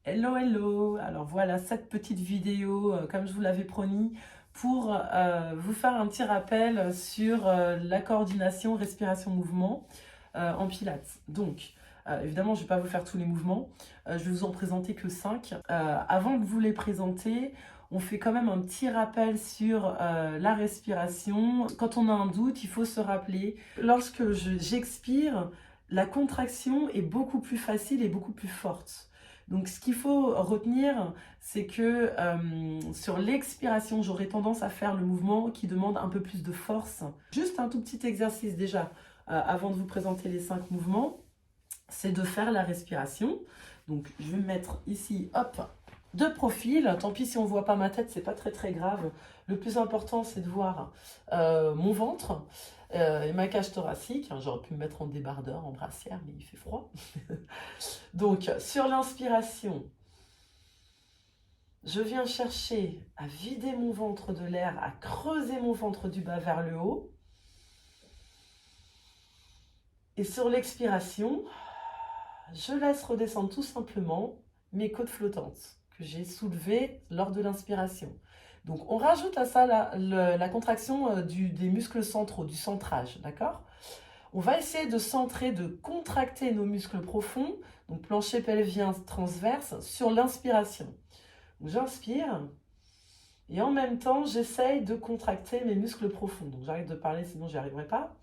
Hello, hello! Alors voilà, cette petite vidéo, comme je vous l'avais promis, pour vous faire un petit rappel sur la coordination respiration-mouvement en Pilates. Donc, évidemment, je ne vais pas vous faire tous les mouvements, je vais vous en présenter que 5. Avant de vous les présenter, on fait quand même un petit rappel sur la respiration. Quand on a un doute, il faut se rappeler, lorsque j'expire, la contraction est beaucoup plus facile et beaucoup plus forte. Donc ce qu'il faut retenir, c'est que sur l'expiration, j'aurais tendance à faire le mouvement qui demande un peu plus de force. Juste un tout petit exercice déjà, avant de vous présenter les 5 mouvements, c'est de faire la respiration. Donc je vais me mettre ici, hop, de profil. Tant pis si on ne voit pas ma tête, c'est pas très grave. Le plus important, c'est de voir mon ventre et ma cage thoracique. J'aurais pu me mettre en débardeur, en brassière, mais il fait froid. Donc, sur l'inspiration, je viens chercher à vider mon ventre de l'air, à creuser mon ventre du bas vers le haut. Et sur l'expiration, je laisse redescendre tout simplement mes côtes flottantes que j'ai soulevées lors de l'inspiration. Donc, on rajoute à ça la contraction des muscles centraux, du centrage, d'accord? On va essayer de centrer, de contracter nos muscles profonds, donc plancher pelvien transverse, sur l'inspiration. J'inspire et en même temps, j'essaye de contracter mes muscles profonds. Donc j'arrête de parler, sinon j'y arriverai pas.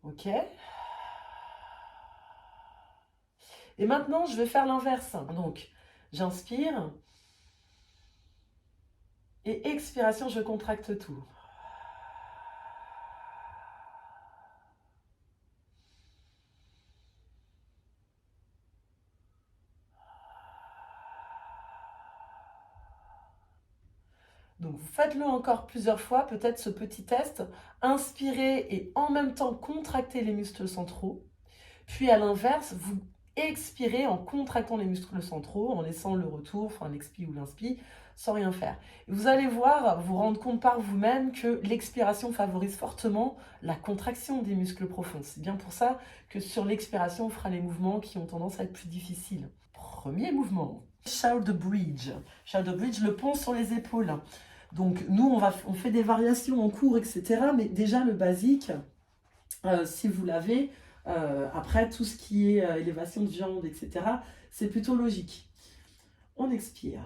Ok. Et maintenant, je vais faire l'inverse. Donc, j'inspire et expiration, je contracte tout. Donc, faites-le encore plusieurs fois, peut-être ce petit test. Inspirez et en même temps contractez les muscles centraux. Puis à l'inverse, vous expirez en contractant les muscles centraux, en laissant le retour, enfin l'expi ou l'inspi, sans rien faire. Et vous allez voir, vous rendre compte par vous-même que l'expiration favorise fortement la contraction des muscles profonds. C'est bien pour ça que sur l'expiration, on fera les mouvements qui ont tendance à être plus difficiles. Premier mouvement, shoulder bridge. Shoulder bridge, le pont sur les épaules. Donc nous, on fait des variations en cours, etc. Mais déjà le basique, si vous l'avez, après tout ce qui est élévation de jambes, etc., c'est plutôt logique. On expire.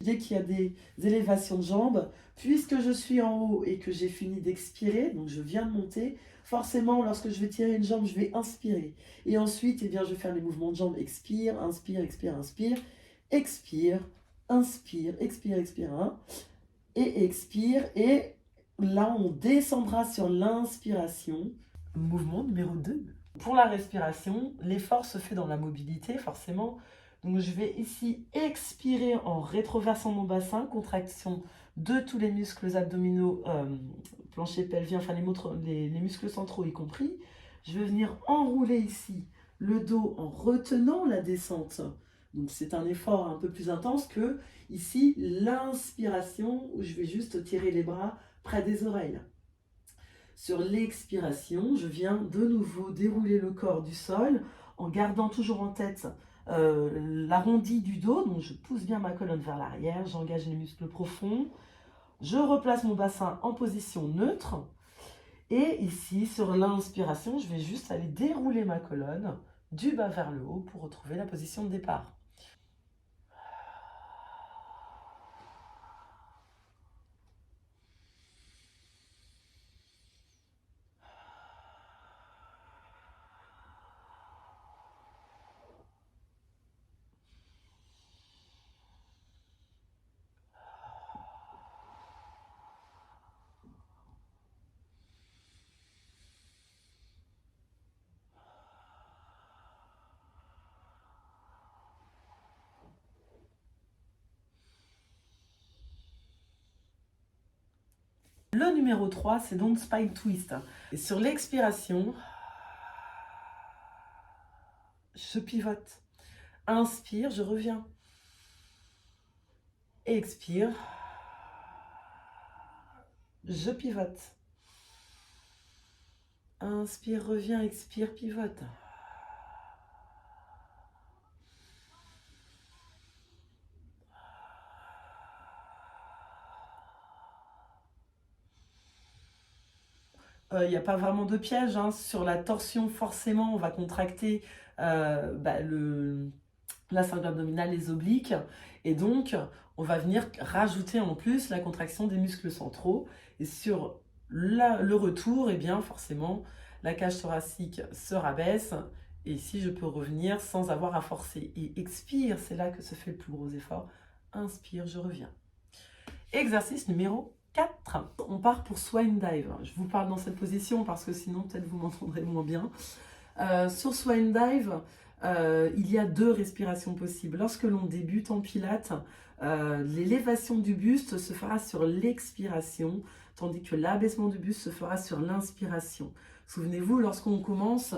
Dès qu'il y a des élévations de jambes, puisque je suis en haut et que j'ai fini d'expirer, donc je viens de monter, forcément lorsque je vais tirer une jambe, je vais inspirer. Et ensuite, eh bien, je vais faire les mouvements de jambes, expire, inspire, expire, inspire, expire, inspire, expire, expire, hein, et expire. Et là, on descendra sur l'inspiration. Mouvement numéro 2. Pour la respiration, l'effort se fait dans la mobilité, forcément. Donc je vais ici expirer en rétroversant mon bassin, contraction de tous les muscles abdominaux, plancher pelvien, enfin les muscles centraux y compris. Je vais venir enrouler ici le dos en retenant la descente. Donc c'est un effort un peu plus intense que ici l'inspiration où je vais juste tirer les bras près des oreilles. Sur l'expiration, je viens de nouveau dérouler le corps du sol en gardant toujours en tête l'arrondi du dos. Donc je pousse bien ma colonne vers l'arrière, j'engage les muscles profonds. Je replace mon bassin en position neutre. Et ici, sur l'inspiration, je vais juste aller dérouler ma colonne du bas vers le haut pour retrouver la position de départ. Le numéro 3, c'est donc Spine Twist. Et sur l'expiration, je pivote. Inspire, je reviens. Expire. Je pivote. Inspire, reviens, expire, pivote. Il n'y a pas vraiment de piège, hein. Sur la torsion, forcément, on va contracter la cingle abdominale, les obliques. Et donc, on va venir rajouter en plus la contraction des muscles centraux. Et sur le retour, eh bien, forcément, la cage thoracique se rabaisse. Et ici, je peux revenir sans avoir à forcer. Et expire, c'est là que se fait le plus gros effort. Inspire, je reviens. Exercice numéro 4. On part pour Swan Dive. Je vous parle dans cette position parce que sinon, peut-être vous m'entendrez moins bien. Sur Swan Dive, il y a 2 respirations possibles. Lorsque l'on débute en pilates, l'élévation du buste se fera sur l'expiration, tandis que l'abaissement du buste se fera sur l'inspiration. Souvenez-vous, lorsqu'on commence,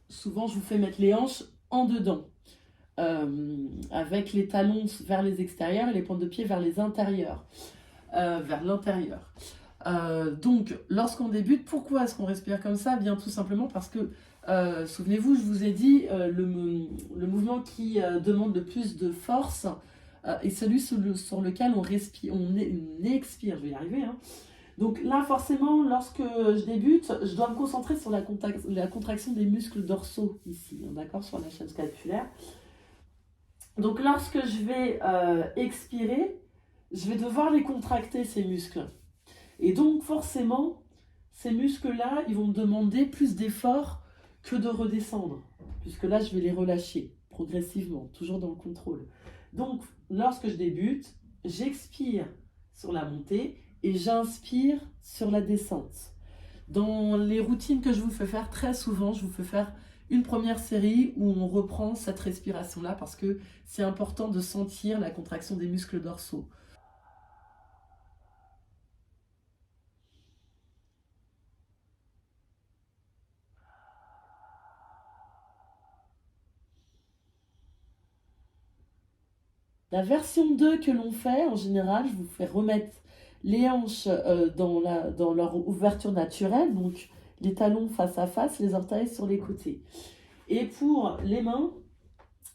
souvent je vous fais mettre les hanches en dedans, avec les talons vers les extérieurs et les pointes de pied vers les intérieurs, vers l'intérieur. Donc, lorsqu'on débute, pourquoi est-ce qu'on respire comme ça? Bien tout simplement parce que, souvenez-vous, je vous ai dit, le mouvement qui demande le plus de force est celui sur lequel on expire, je vais y arriver, hein. Donc là, forcément, lorsque je débute, je dois me concentrer sur la contraction des muscles dorsaux, ici, hein, d'accord, sur la chaîne scapulaire. Donc lorsque je vais expirer, je vais devoir les contracter, ces muscles. Et donc, forcément, ces muscles-là, ils vont me demander plus d'efforts que de redescendre, puisque là, je vais les relâcher progressivement, toujours dans le contrôle. Donc, lorsque je débute, j'expire sur la montée et j'inspire sur la descente. Dans les routines que je vous fais faire, très souvent, je vous fais faire une première série où on reprend cette respiration-là parce que c'est important de sentir la contraction des muscles dorsaux. La version 2 que l'on fait, en général, je vous fais remettre les hanches dans leur ouverture naturelle, donc les talons face à face, les orteils sur les côtés. Et pour les mains,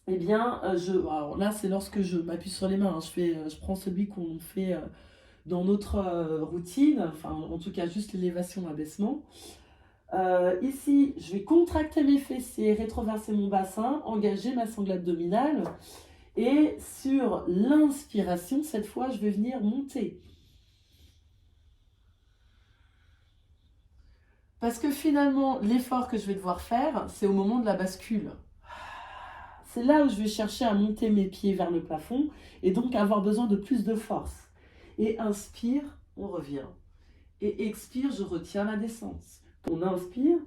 eh bien, alors là, c'est lorsque je m'appuie sur les mains, hein, je prends celui qu'on fait dans notre routine, enfin, en tout cas, juste l'élévation, abaissement. Ici, je vais contracter mes fessiers, rétroverser mon bassin, engager ma sangle abdominale. Et sur l'inspiration, cette fois, je vais venir monter. Parce que finalement, l'effort que je vais devoir faire, c'est au moment de la bascule. C'est là où je vais chercher à monter mes pieds vers le plafond et donc avoir besoin de plus de force. Et inspire, on revient. Et expire, je retiens la descente. On inspire.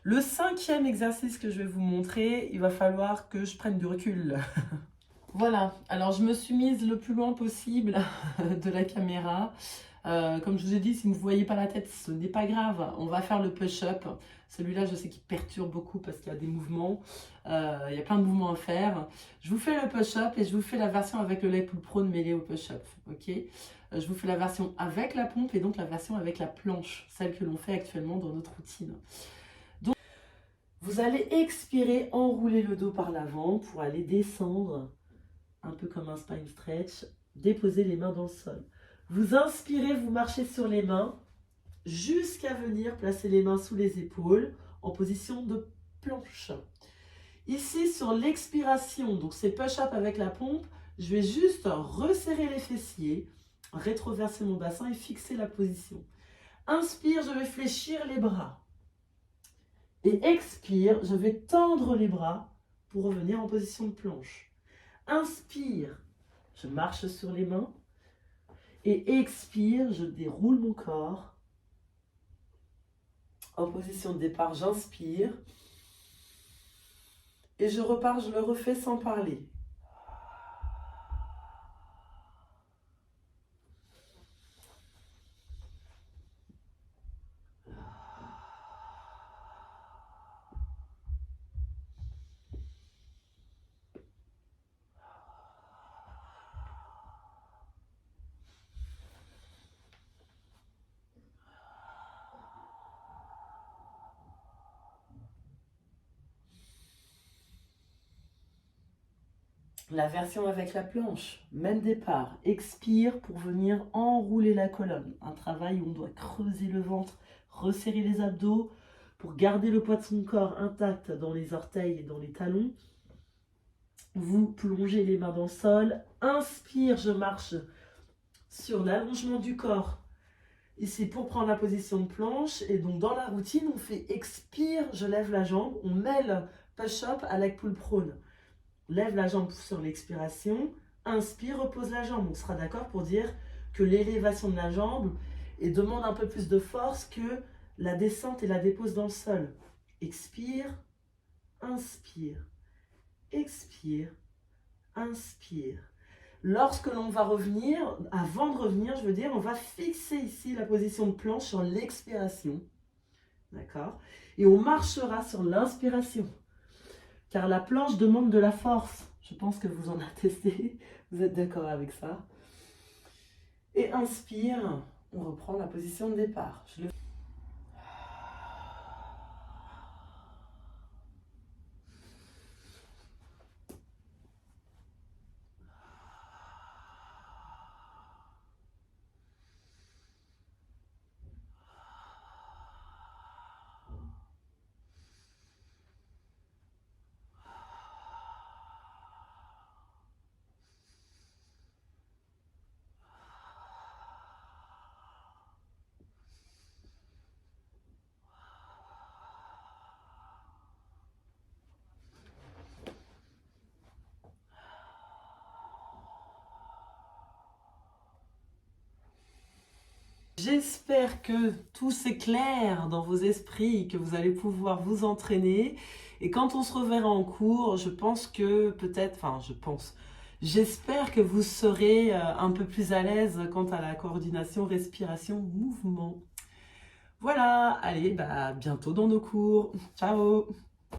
Le 5e exercice que je vais vous montrer, il va falloir que je prenne du recul. Voilà, alors je me suis mise le plus loin possible de la caméra. Comme je vous ai dit, si vous ne voyez pas la tête, ce n'est pas grave. On va faire le push-up. Celui-là, je sais qu'il perturbe beaucoup parce qu'il y a des mouvements. Il y a plein de mouvements à faire. Je vous fais le push-up et je vous fais la version avec le leg pull prone mêlé au push-up. Okay, je vous fais la version avec la pompe et donc la version avec la planche, celle que l'on fait actuellement dans notre routine. Donc, vous allez expirer, enrouler le dos par l'avant pour aller descendre, un peu comme un spine stretch, déposer les mains dans le sol. Vous inspirez, vous marchez sur les mains jusqu'à venir placer les mains sous les épaules en position de planche. Ici, sur l'expiration, donc c'est push-up avec la pompe, je vais juste resserrer les fessiers, rétroverser mon bassin et fixer la position. Inspire, je vais fléchir les bras. Et expire, je vais tendre les bras pour revenir en position de planche. Inspire, je marche sur les mains. Et expire, je déroule mon corps. En position de départ, j'inspire. Et je repars, je le refais sans parler. La version avec la planche, même départ. Expire pour venir enrouler la colonne. Un travail où on doit creuser le ventre, resserrer les abdos pour garder le poids de son corps intact dans les orteils et dans les talons. Vous plongez les mains dans le sol. Inspire, je marche sur l'allongement du corps. Ici pour prendre la position de planche. Et donc dans la routine, on fait expire, je lève la jambe. On mêle push-up à leg pull prone. Lève la jambe sur l'expiration, inspire, repose la jambe. On sera d'accord pour dire que l'élévation de la jambe demande un peu plus de force que la descente et la dépose dans le sol. Expire, inspire, expire, inspire. Lorsque l'on va revenir, avant de revenir, je veux dire, on va fixer ici la position de planche sur l'expiration. D'accord? Et on marchera sur l'inspiration. Car la planche demande de la force. Je pense que vous en attestez. Vous êtes d'accord avec ça? Et inspire, on reprend la position de départ. J'espère que tout s'éclaire dans vos esprits, que vous allez pouvoir vous entraîner. Et quand on se reverra en cours, je pense que peut-être, j'espère que vous serez un peu plus à l'aise quant à la coordination, respiration, mouvement. Voilà, allez, bientôt dans nos cours. Ciao!